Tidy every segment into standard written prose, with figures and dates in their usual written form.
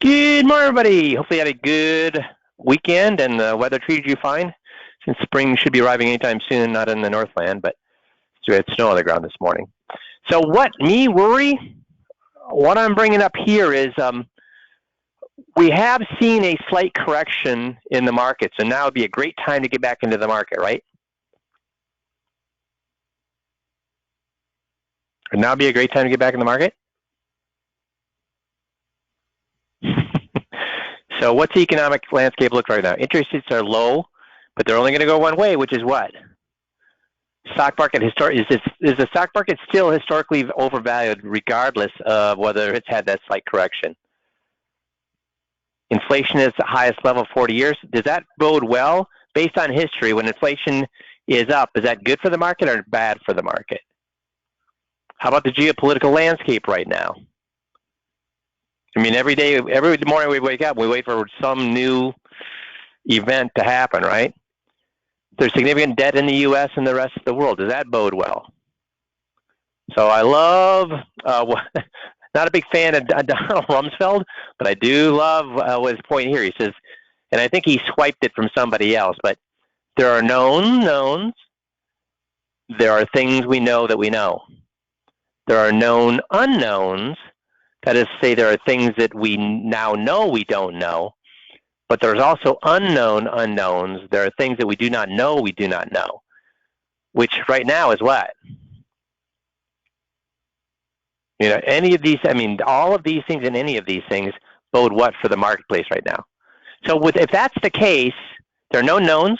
Good morning, everybody. Hopefully you had a good weekend and the weather treated you fine, since spring should be arriving anytime soon, not in the Northland, but we had snow on the ground this morning. So what I'm bringing up here is we have seen a slight correction in the markets, and now would be a great time to get back into the market, right? Would now be a great time to get back in the market? So what's the economic landscape look right now? Interest rates are low, but they're only going to go one way, which is what? Stock market is the stock market still historically overvalued, regardless of whether it's had that slight correction? Inflation is the highest level of 40 years. Does that bode well? Based on history, when inflation is up, is that good for the market or bad for the market? How about the geopolitical landscape right now? I mean, every morning we wake up, we wait for some new event to happen, right? There's significant debt in the U.S. and the rest of the world. Does that bode well? So I love, not a big fan of Donald Rumsfeld, but I do love his point here. He says, and I think he swiped it from somebody else, but there are known knowns. There are things we know that we know. There are known unknowns. That is to say, there are things that we now know we don't know, but there's also unknown unknowns. There are things that we do not know we do not know, which right now is what? You know, any of these, I mean, all of these things and any of these things bode what for the marketplace right now? So if that's the case, there are known knowns,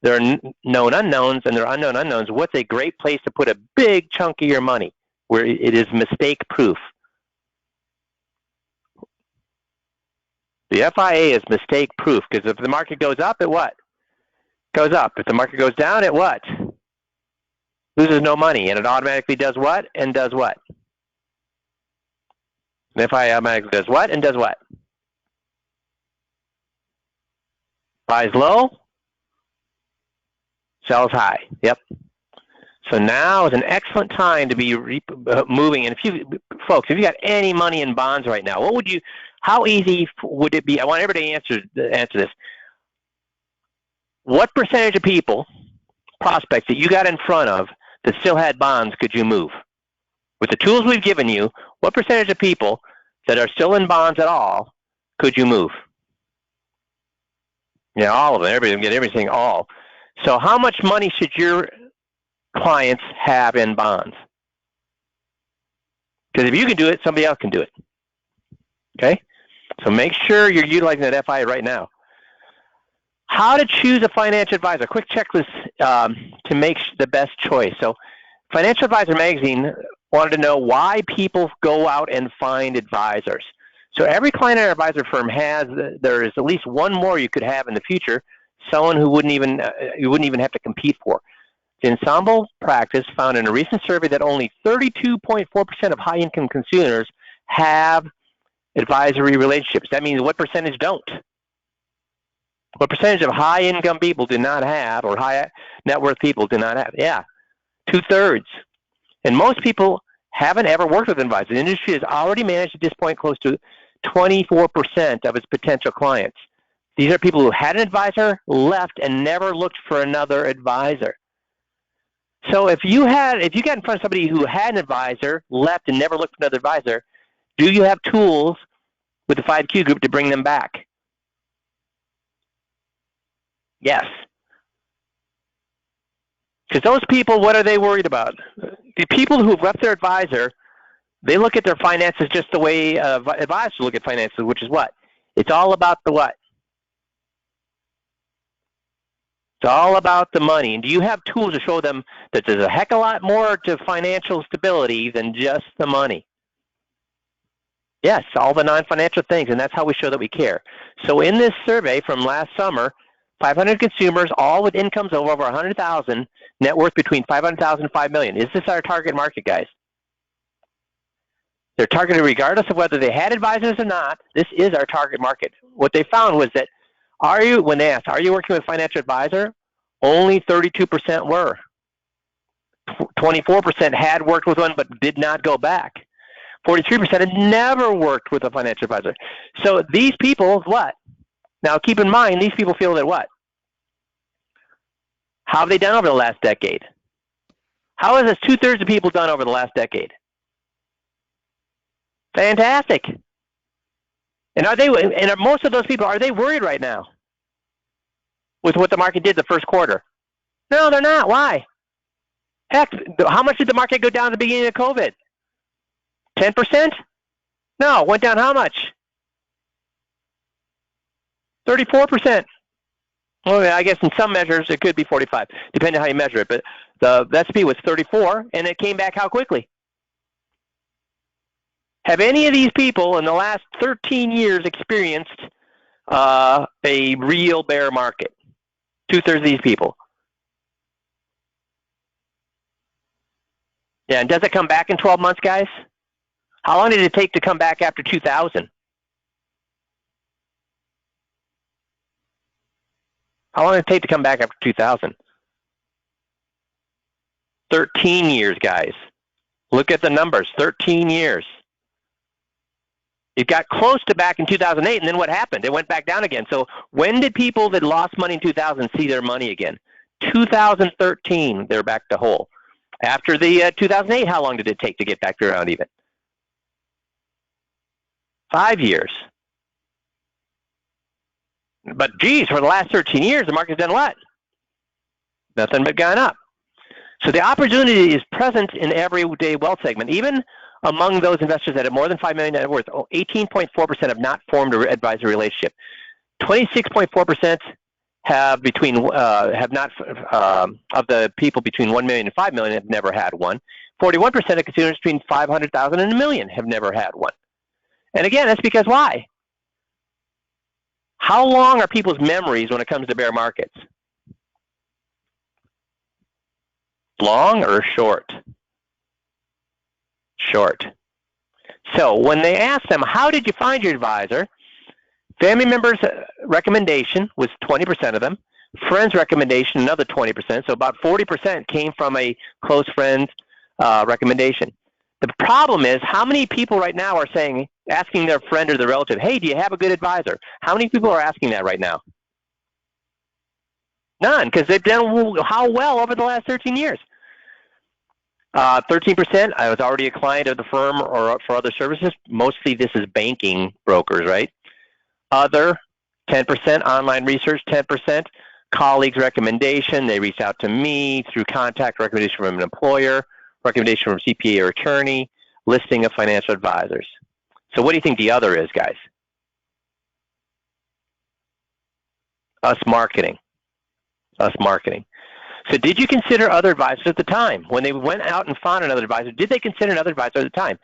there are known unknowns, and there are unknown unknowns. What's a great place to put a big chunk of your money where it is mistake proof? The FIA is mistake proof, because if the market goes up, it what? Goes up. If the market goes down, it what? Loses no money, and it automatically does what? And does what? The FIA automatically does what? And does what? Buys low, sells high. Yep. So now is an excellent time to be moving. And if you got any money in bonds right now, how easy would it be? I want everybody to answer this. What percentage of people, prospects that you got in front of that still had bonds, could you move? With the tools we've given you, what percentage of people that are still in bonds at all could you move? Yeah, all of them. Everybody can get everything all. So how much money should your clients have in bonds? Because if you can do it, somebody else can do it. Okay? So make sure you're utilizing that FI right now. How to choose a financial advisor. Quick checklist to make the best choice. So Financial Advisor Magazine wanted to know why people go out and find advisors. So every client and advisor firm there is at least one more you could have in the future, someone who you wouldn't even have to compete for. The Ensemble Practice found in a recent survey that only 32.4% of high-income consumers have advisory relationships. That means what percentage don't? What percentage of high-income people do not have, or high-net-worth people do not have? Yeah, 2/3. And most people haven't ever worked with an advisor. The industry has already managed at this point close to 24% of its potential clients. These are people who had an advisor, left, and never looked for another advisor. So if you got in front of somebody who had an advisor, left, and never looked for another advisor, do you have tools with the 5Q group to bring them back? Yes. Because those people, what are they worried about? The people who've left their advisor, they look at their finances just the way advisors look at finances, which is what? It's all about the what? It's all about the money. And do you have tools to show them that there's a heck of a lot more to financial stability than just the money? Yes, all the non-financial things, and that's how we show that we care. So in this survey from last summer, 500 consumers, all with incomes of over 100,000, net worth between 500,000 and 5 million. Is this our target market, guys? They're targeted regardless of whether they had advisors or not. This is our target market. What they found was that when they asked, are you working with a financial advisor? Only 32% were. 24% had worked with one but did not go back. 43% had never worked with a financial advisor. So these people, what? Now keep in mind, these people feel that what? How have they done over the last decade? How has this 2/3 of people done over the last decade? Fantastic. And are they? And are most of those people, are they worried right now with what the market did the first quarter? No, they're not. Why? Heck, how much did the market go down at the beginning of COVID? 10%? No, it went down how much? 34%. Well, I guess in some measures it could be 45, depending on how you measure it. But the S&P was 34, and it came back how quickly? Have any of these people in the last 13 years experienced a real bear market? 2/3 of these people. Yeah, and does it come back in 12 months, guys? How long did it take to come back after 2000? How long did it take to come back after 2000? 13 years, guys. Look at the numbers, 13 years. It got close to back in 2008, and then what happened? It went back down again. So when did people that lost money in 2000 see their money again? 2013, they're back to whole. After the 2008, how long did it take to get back to around even? 5 years. But geez, for the last 13 years, the market's done what? Nothing but gone up. So the opportunity is present in everyday wealth segment. Even among those investors that have more than $5 million net worth, 18.4% have not formed an advisory relationship. 26.4% have not of the people between 1 million and 5 million have never had one. 41% of consumers between 500,000 and a million have never had one. And again, that's because why? How long are people's memories when it comes to bear markets? Long or short? Short. So when they ask them, how did you find your advisor? Family members' recommendation was 20% of them. Friends' recommendation, another 20%. So about 40% came from a close friend's recommendation. The problem is, how many people right now are saying, asking their friend or their relative, hey, do you have a good advisor? How many people are asking that right now? None, because they've done how well over the last 13 years? 13%, I was already a client of the firm or for other services. Mostly this is banking brokers, right? Other, 10%, online research, 10%, colleagues' recommendation, they reached out to me through contact, recommendation from an employer, recommendation from CPA or attorney, listing of financial advisors. So what do you think the other is, guys? Us marketing. Us marketing. So did you consider other advisors at the time? When they went out and found another advisor, did they consider another advisor at the time?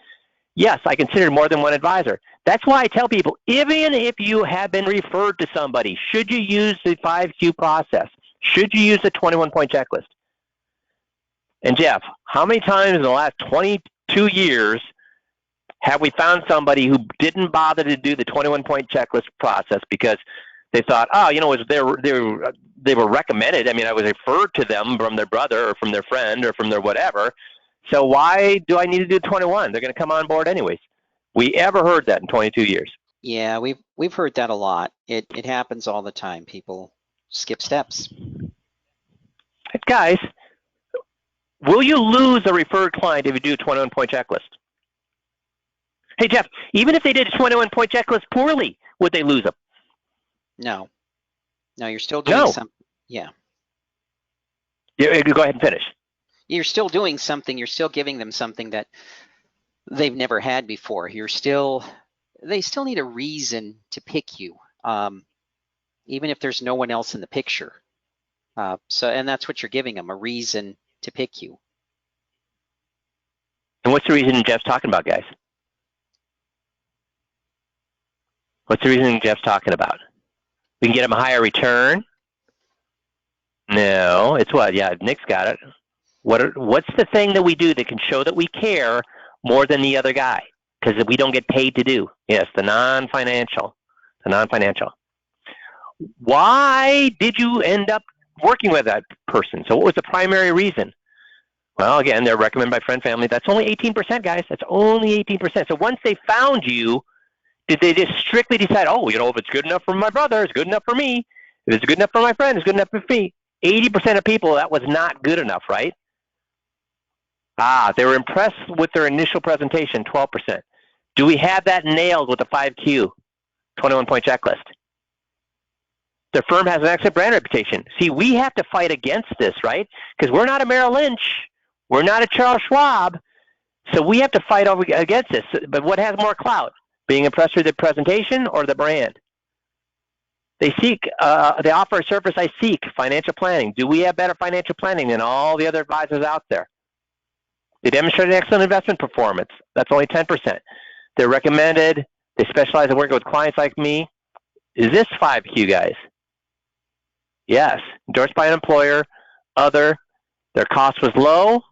Yes, I considered more than one advisor. That's why I tell people, even if you have been referred to somebody, should you use the 5Q process? Should you use the 21-point checklist? And Jeff, how many times in the last 22 years have we found somebody who didn't bother to do the 21-point checklist process because they thought, oh, you know, they were recommended. I mean, I was referred to them from their brother or from their friend or from their whatever. So why do I need to do 21? They're going to come on board anyways. We ever heard that in 22 years? Yeah, we've heard that a lot. It happens all the time. People skip steps. Guys, will you lose a referred client if you do a 21-point checklist? Hey, Jeff, even if they did a 21-point checklist poorly, would they lose them? No. No, you're still doing something. Yeah. Yeah, go ahead and finish. You're still doing something. You're still giving them something that they've never had before. They still need a reason to pick you, even if there's no one else in the picture. And that's what you're giving them, a reason to pick you. And what's the reason Jeff's talking about, guys? What's the reason Jeff's talking about? We can get him a higher return? No, it's what? Yeah, Nick's got it. What's the thing that we do that can show that we care more than the other guy? Because we don't get paid to do. Yes, the non-financial. The non-financial. Why did you end up working with that person? So what was the primary reason? Well, again, they're recommended by friend, family. That's only 18%, guys. That's only 18%. So once they found you, did they just strictly decide, oh, if it's good enough for my brother, it's good enough for me. If it's good enough for my friend, it's good enough for me. 80% of people, that was not good enough, right? They were impressed with their initial presentation, 12%. Do we have that nailed with the 5Q, 21-point checklist? The firm has an excellent brand reputation. See, we have to fight against this, right? Because we're not a Merrill Lynch. We're not a Charles Schwab. So we have to fight against this. But what has more clout? Being impressed with the presentation or the brand? They offer a service I seek, financial planning. Do we have better financial planning than all the other advisors out there? They demonstrate an excellent investment performance. That's only 10%. They're recommended. They specialize in working with clients like me. Is this 5Q, guys? Yes. Endorsed by an employer. Other. Their cost was low.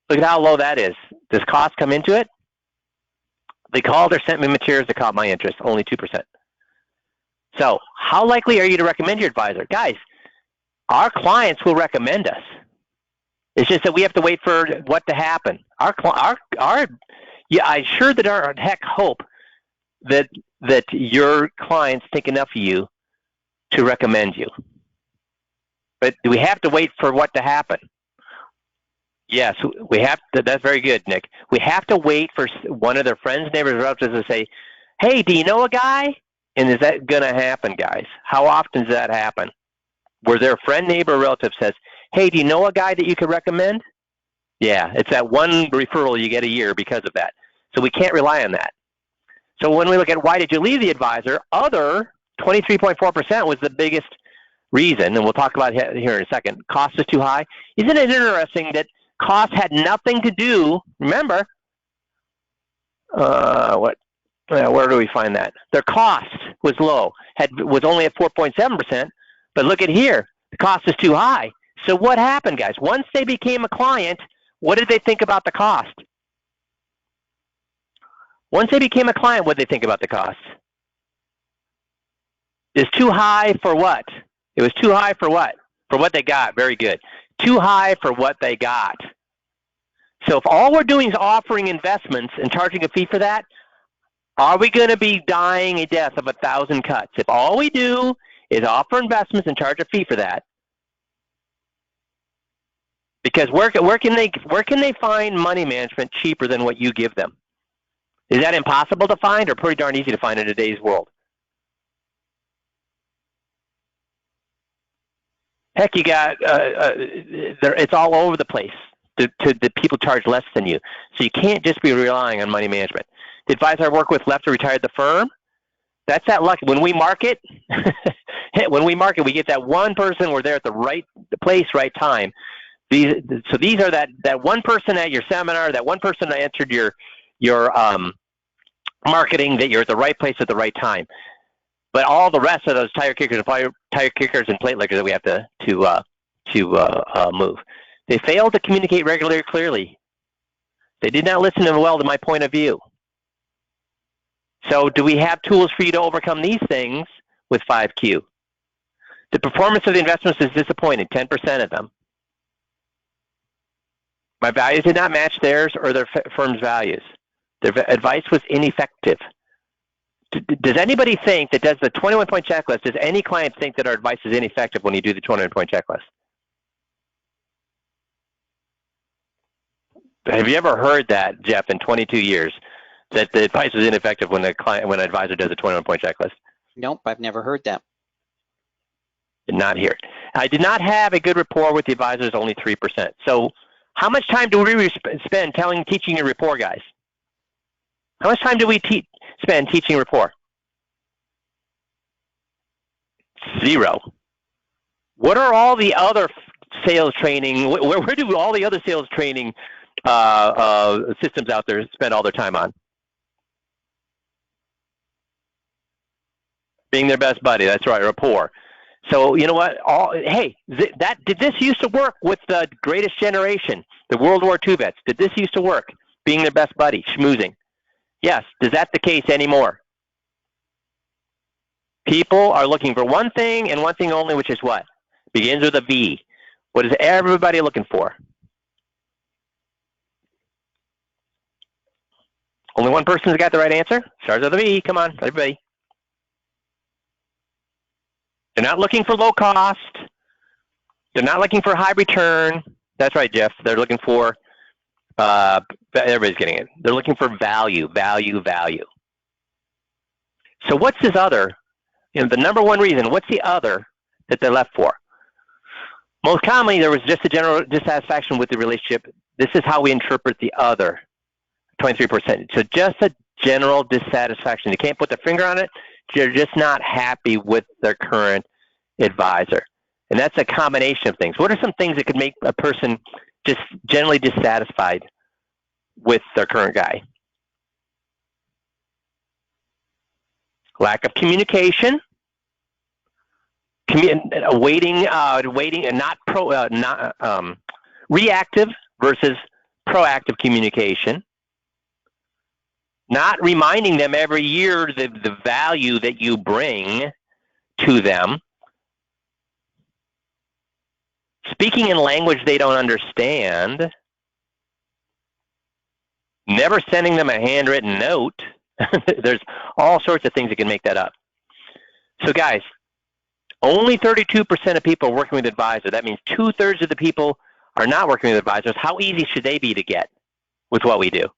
Look at how low that is. Does cost come into it? They called or sent me materials that caught my interest. Only 2%. So how likely are you to recommend your advisor? Guys, our clients will recommend us. It's just that we have to wait for what to happen. I sure that our heck hope that your clients think enough of you to recommend you. But we have to wait for what to happen. Yes, we have to. That's very good, Nick. We have to wait for one of their friends, neighbors, relatives to say, hey, do you know a guy? And is that going to happen, guys? How often does that happen? Where their friend, neighbor, relative says, hey, do you know a guy that you could recommend? Yeah, it's that one referral you get a year because of that. So we can't rely on that. So when we look at why did you leave the advisor, other 23.4% was the biggest reason, and we'll talk about it here in a second. Cost is too high. Isn't it interesting that cost had nothing to do, remember, where do we find that? Their cost was low, was only at 4.7%, but look at here, the cost is too high. So what happened, guys? Once they became a client, what did they think about the cost? Once they became a client, what did they think about the cost? It's too high for what? It was too high for what? For what they got. Very good. Too high for what they got. So if all we're doing is offering investments and charging a fee for that, are we going to be dying a death of 1,000 cuts? If all we do is offer investments and charge a fee for that, because where can they find money management cheaper than what you give them? Is that impossible to find or pretty darn easy to find in today's world? Heck, you got it's all over the place. The people charge less than you, so you can't just be relying on money management. The advisor I work with left or retired the firm. That's that lucky. When we market, we get that one person. We're there at the right place, right time. These are that one person at your seminar, that one person that entered your marketing, that you're at the right place at the right time. But all the rest of those tire kickers and plate lickers that we have to move. They failed to communicate regularly or clearly. They did not listen well to my point of view. So do we have tools for you to overcome these things with 5Q? The performance of the investments is disappointing, 10% of them. My values did not match theirs or their firm's values. Their advice was ineffective. Does anybody think that does the 21-point checklist, does any client think that our advice is ineffective when you do the 21-point checklist? Have you ever heard that, Jeff, in 22 years, that the advice is ineffective when an advisor does a 21-point checklist? Nope, I've never heard that. Did not hear it. I did not have a good rapport with the advisors, only 3%. So how much time do we spend teaching your rapport, guys? How much time do we spend teaching rapport? 0. What are all the other sales training, where do all the other sales training systems out there spend all their time on? Being their best buddy, that's right, rapport. So you know what? Did this used to work with the greatest generation, the World War II vets? Did this used to work? Being their best buddy, schmoozing. Yes. Is that the case anymore? People are looking for one thing and one thing only, which is what? Begins with a V. What is everybody looking for? Only one person's got the right answer. Starts with a V. Come on, everybody. They're not looking for low cost. They're not looking for high return. That's right, Jeff. They're looking for, everybody's getting it. They're looking for value, value, value. So what's this other? The number one reason, what's the other that they're left for? Most commonly, there was just a general dissatisfaction with the relationship. This is how we interpret the other, 23%. So just a general dissatisfaction. You can't put the finger on it. They're just not happy with their current advisor. And that's a combination of things. What are some things that could make a person just generally dissatisfied with their current guy? Lack of communication, waiting, and not reactive versus proactive communication. Not reminding them every year the value that you bring to them. Speaking in language they don't understand. Never sending them a handwritten note. There's all sorts of things that can make that up. So guys, only 32% of people are working with advisors. That means 2/3 of the people are not working with advisors. How easy should they be to get with what we do?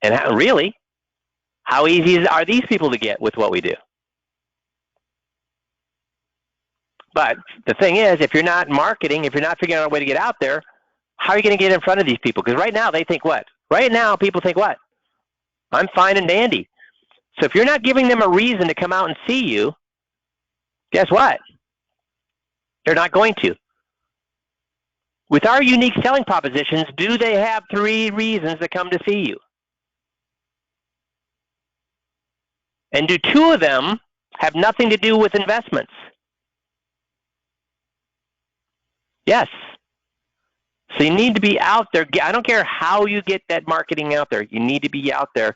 And really, how easy are these people to get with what we do? But the thing is, if you're not marketing, if you're not figuring out a way to get out there, how are you going to get in front of these people? Because right now they think what? Right now people think what? I'm fine and dandy. So if you're not giving them a reason to come out and see you, guess what? They're not going to. With our unique selling propositions, do they have 3 reasons to come to see you? And do 2 of them have nothing to do with investments? Yes. So you need to be out there. I don't care how you get that marketing out there. You need to be out there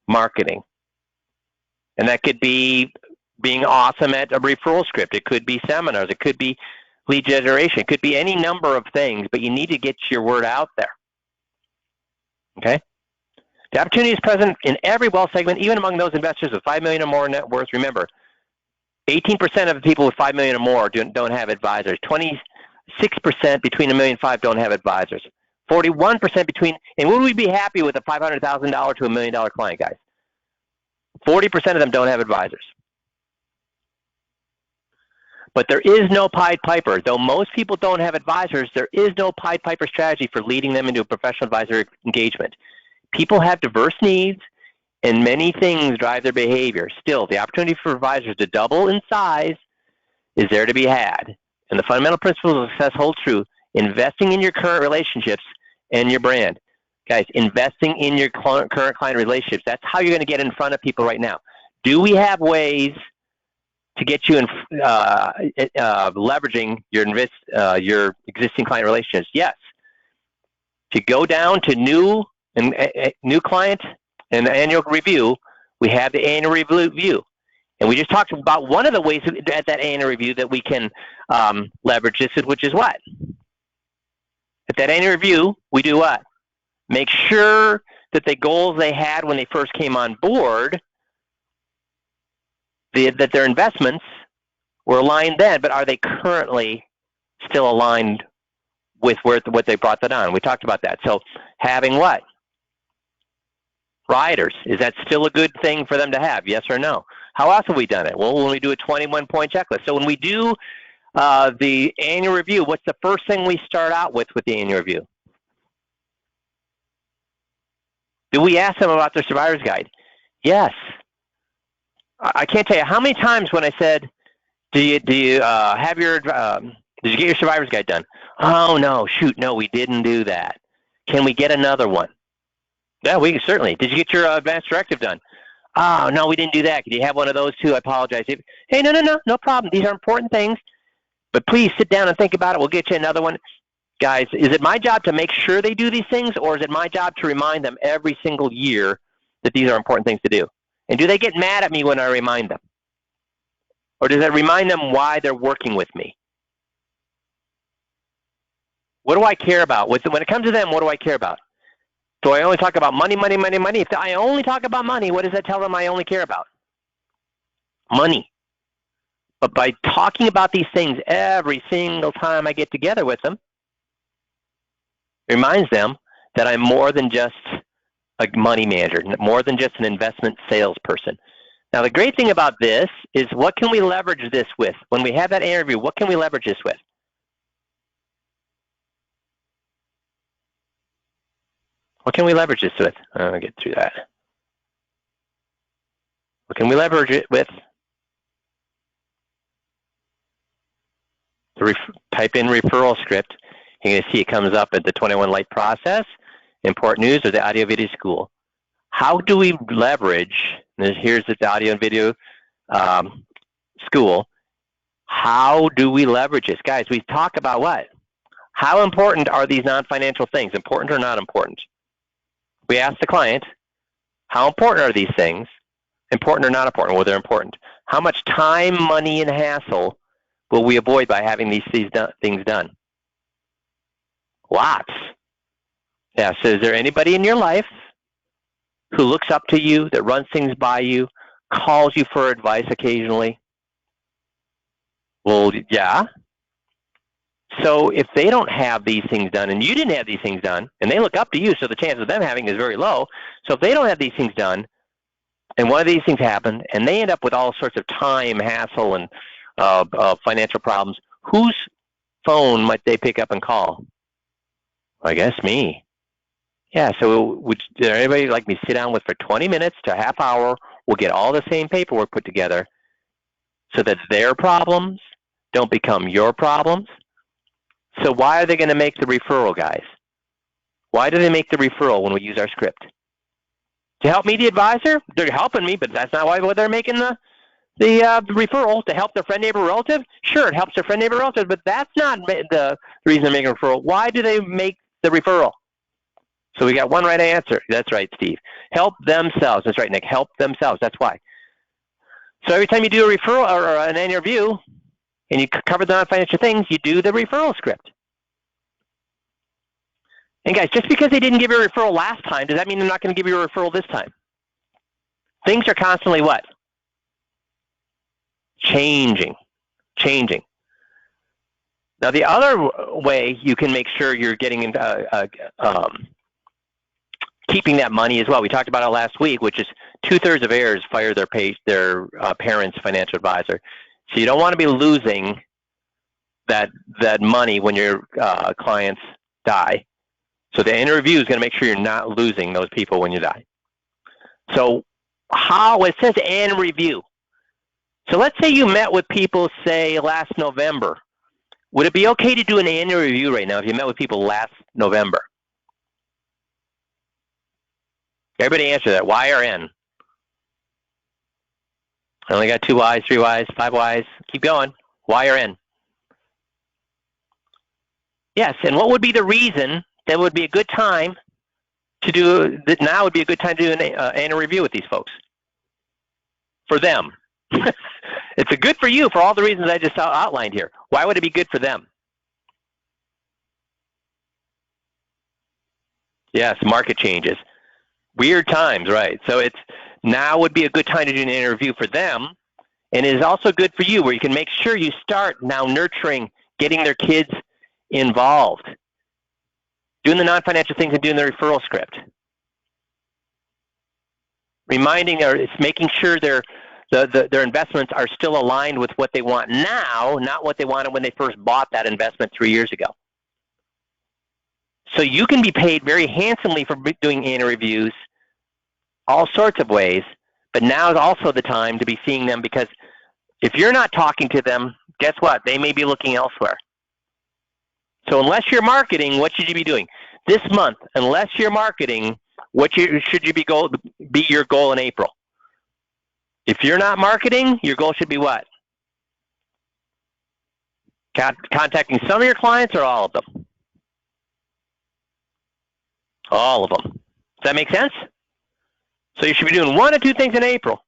marketing. And that could be being awesome at a referral script. It could be seminars. It could be lead generation. It could be any number of things, but you need to get your word out there. Okay? The opportunity is present in every wealth segment, even among those investors with $5 million or more net worth. Remember, 18% of the people with $5 million or more don't have advisors. 26% between $1.5 million don't have advisors. 41% between, and would we be happy with a $500,000 to $1 million client, guys? 40% of them don't have advisors. But there is no Pied Piper. Though most people don't have advisors, there is no Pied Piper strategy for leading them into a professional advisor engagement. People have diverse needs, and many things drive their behavior. Still, the opportunity for advisors to double in size is there to be had. And the fundamental principles of success hold true. Investing in your current relationships and your brand. Guys, investing in your current client relationships, that's how you're going to get in front of people right now. Do we have ways to get you in leveraging your existing client relationships? Yes. To go down to new client and annual review, we have the annual review. And we just talked about one of the ways at that annual review that we can leverage this, which is what? At that annual review, we do what? Make sure that the goals they had when they first came on board, that their investments were aligned then, but are they currently still aligned with what they brought that on? We talked about that. So having what? Riders. Is that still a good thing for them to have? Yes or no? How else have we done it? Well, when we do a 21-point checklist. So when we do the annual review, what's the first thing we start out with the annual review? Do we ask them about their survivor's guide? Yes. I can't tell you how many times when I said, did you get your survivor's guide done? Oh no, shoot, no, we didn't do that. Can we get another one? Yeah, we can certainly. Did you get your advanced directive done? Oh no, we didn't do that. Could you have one of those too? I apologize. Hey, no problem. These are important things, but please sit down and think about it. We'll get you another one. Guys, is it my job to make sure they do these things, or is it my job to remind them every single year that these are important things to do? And do they get mad at me when I remind them? Or does that remind them why they're working with me? What do I care about? When it comes to them, what do I care about? So I only talk about money, money, money, money. If I only talk about money, what does that tell them I only care about? Money. But by talking about these things every single time I get together with them, it reminds them that I'm more than just a money manager, more than just an investment salesperson. Now, the great thing about this is what can we leverage this with? When we have that interview, what can we leverage this with? What can we leverage this with? I'll get through that. What can we leverage it with? Type in referral script. You're going to see it comes up at the 21 Light process, important news, or the audio video school. How do we leverage, here's the audio and video school. How do we leverage this? Guys, we talk about what? How important are these non-financial things? Important or not important? We ask the client, how important are these things? Important or not important? Well, they're important. How much time, money, and hassle will we avoid by having these things done? Lots. Yeah, so is there anybody in your life who looks up to you, that runs things by you, calls you for advice occasionally? Well, yeah. So if they don't have these things done, and you didn't have these things done, and they look up to you, so the chance of them having is very low. So if they don't have these things done, and one of these things happened, and they end up with all sorts of time, hassle, and financial problems, whose phone might they pick up and call? I guess me. Yeah, so would anybody like me sit down with for 20 minutes to a half hour? We'll get all the same paperwork put together so that their problems don't become your problems. So why are they going to make the referral, guys? Why do they make the referral when we use our script? To help me, the advisor? They're helping me, but that's not why they're making the referral, to help their friend, neighbor, relative. Sure, it helps their friend, neighbor, relative, but that's not the reason they're making a referral. Why do they make the referral? So we got one right answer. That's right, Steve. Help themselves. That's right, Nick. Help themselves. That's why. So every time you do a referral or an interview and you cover the non-financial things, you do the referral script. And guys, just because they didn't give you a referral last time, does that mean they're not going to give you a referral this time? Things are constantly what? Changing. Now, the other way you can make sure you're getting keeping that money as well. We talked about it last week, which is 2/3 of heirs fire their parents' financial advisor. So you don't want to be losing that money when your clients die. So the annual review is going to make sure you're not losing those people when you die. So it says annual review. So let's say you met with people, say, last November. Would it be okay to do an annual review right now if you met with people last November? Everybody answer that. Y or N? I only got 2 Ys, 3 Ys, 5 Ys. Keep going. Y or N? Yes, and what would be the reason that would be a good time to do, that now would be a good time to do an annual review with these folks? For them. It's a good for you for all the reasons I just outlined here. Why would it be good for them? Yes, market changes. Weird times, right? So now would be a good time to do an interview for them, and it is also good for you where you can make sure you start now nurturing, getting their kids involved, doing the non-financial things and doing the referral script. Reminding or it's making sure their investments are still aligned with what they want now, not what they wanted when they first bought that investment 3 years ago. So you can be paid very handsomely for doing annual reviews, all sorts of ways, but now is also the time to be seeing them, because if you're not talking to them, guess what? They may be looking elsewhere. So unless you're marketing, what should you be doing? This month, unless you're marketing, what should you be your goal in April? If you're not marketing, your goal should be what? Contacting some of your clients or all of them? All of them. Does that make sense? So you should be doing 1 or 2 things in April.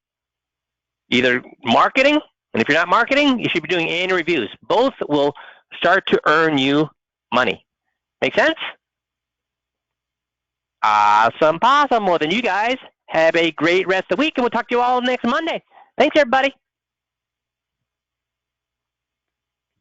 Either marketing, and if you're not marketing, you should be doing annual reviews. Both will start to earn you money. Make sense? Awesome possum. Well, then you guys have a great rest of the week, and we'll talk to you all next Monday. Thanks, everybody.